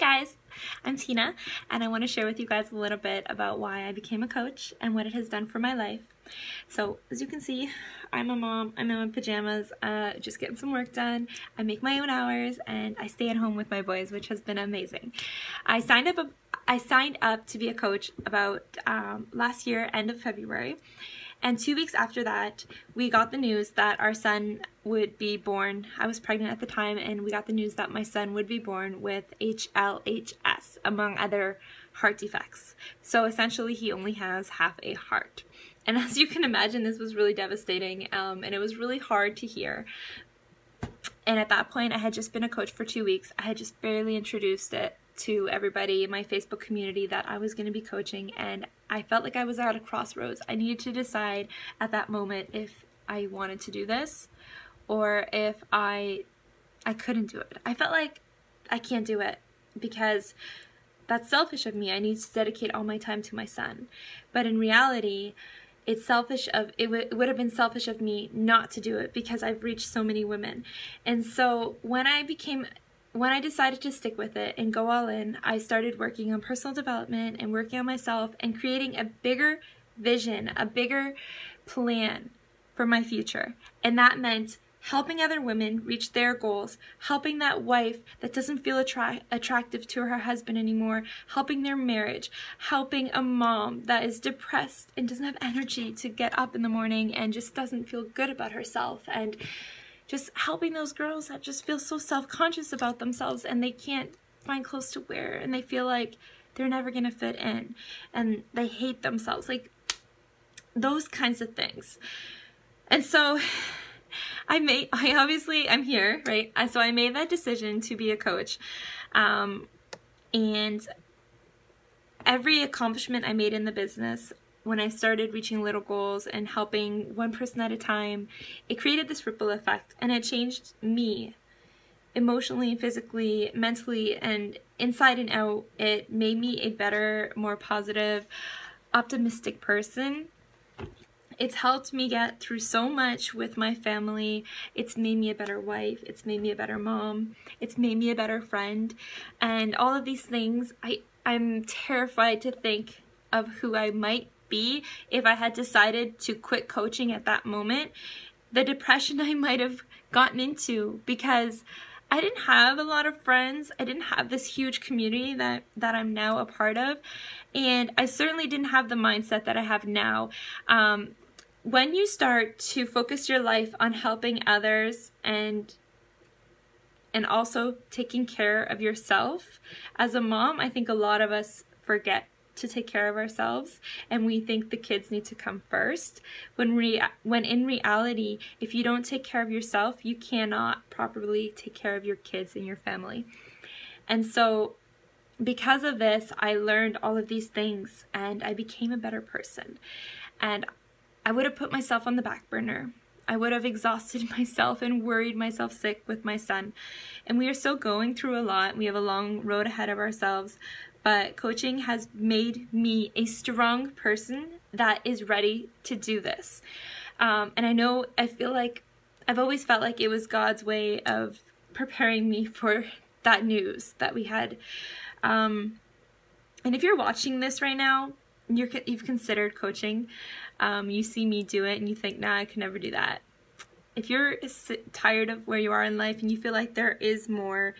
guys, I'm Tina, and I want to share with you guys a little bit about why I became a coach and what it has done for my life. So, as you can see, I'm a mom, I'm in my pajamas, just getting some work done. I make my own hours, and I stay at home with my boys, which has been amazing. I signed up to be a coach about last year, end of February. And 2 weeks after that, we got the news that our son would be born. I was pregnant at the time, and we got the news that my son would be born with HLHS, among other heart defects. So essentially, he only has half a heart. And as you can imagine, this was really devastating, and it was really hard to hear. And at that point, I had just been a coach for 2 weeks. I had just barely introduced it to everybody in my Facebook community that I was going to be coaching, and I felt like I was at a crossroads. I needed to decide at that moment if I wanted to do this or if I couldn't do it. I felt like I can't do it because that's selfish of me. I need to dedicate all my time to my son. But in reality, it would have been selfish of me not to do it because I've reached so many women. And so when I decided to stick with it and go all in, I started working on personal development and working on myself and creating a bigger vision, a bigger plan for my future. And that meant helping other women reach their goals, helping that wife that doesn't feel attractive to her husband anymore, helping their marriage, helping a mom that is depressed and doesn't have energy to get up in the morning and just doesn't feel good about herself, and just helping those girls that just feel so self-conscious about themselves and they can't find clothes to wear and they feel like they're never going to fit in and they hate themselves, like those kinds of things. And so I'm here, right? So I made that decision to be a coach. And every accomplishment I made in the business, when I started reaching little goals and helping one person at a time, it created this ripple effect, and it changed me emotionally, physically, mentally, and inside and out. It made me a better, more positive, optimistic person. It's helped me get through so much with my family. It's made me a better wife. It's made me a better mom. It's made me a better friend. And all of these things, I'm terrified to think of who I might be if I had decided to quit coaching at that moment, the depression I might have gotten into, because I didn't have a lot of friends. I didn't have this huge community that I'm now a part of, and I certainly didn't have the mindset that I have now. When you start to focus your life on helping others and also taking care of yourself as a mom, I think a lot of us forget to take care of ourselves, and we think the kids need to come first, when in reality, if you don't take care of yourself, you cannot properly take care of your kids and your family. And so because of this, I learned all of these things and I became a better person. And I would have put myself on the back burner. I would have exhausted myself and worried myself sick with my son. And we are still going through a lot. We have a long road ahead of ourselves. But coaching has made me a strong person that is ready to do this. And I feel like I've always felt like it was God's way of preparing me for that news that we had. And if you're watching this right now, you've considered coaching, you see me do it and you think, nah, I could never do that. If you're tired of where you are in life and you feel like there is more,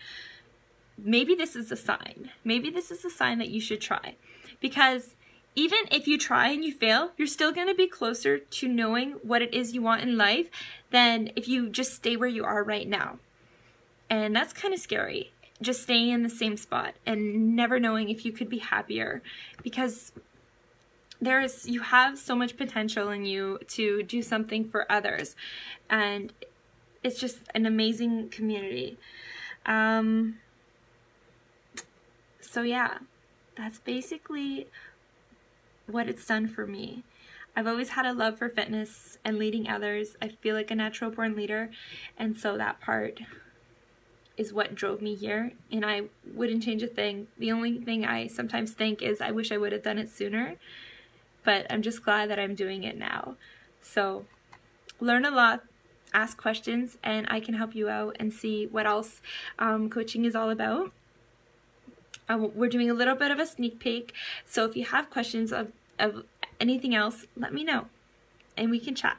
maybe this is a sign. Maybe this is a sign that you should try. Because even if you try and you fail, you're still going to be closer to knowing what it is you want in life than if you just stay where you are right now. And that's kind of scary, just staying in the same spot and never knowing if you could be happier, because you have so much potential in you to do something for others, and it's just an amazing community. So yeah, that's basically what it's done for me. I've always had a love for fitness and leading others. I feel like a natural born leader, and so that part is what drove me here, and I wouldn't change a thing. The only thing I sometimes think is I wish I would have done it sooner, but I'm just glad that I'm doing it now. So learn a lot, ask questions, and I can help you out and see what else coaching is all about. We're doing a little bit of a sneak peek, so if you have questions of anything else, let me know and we can chat.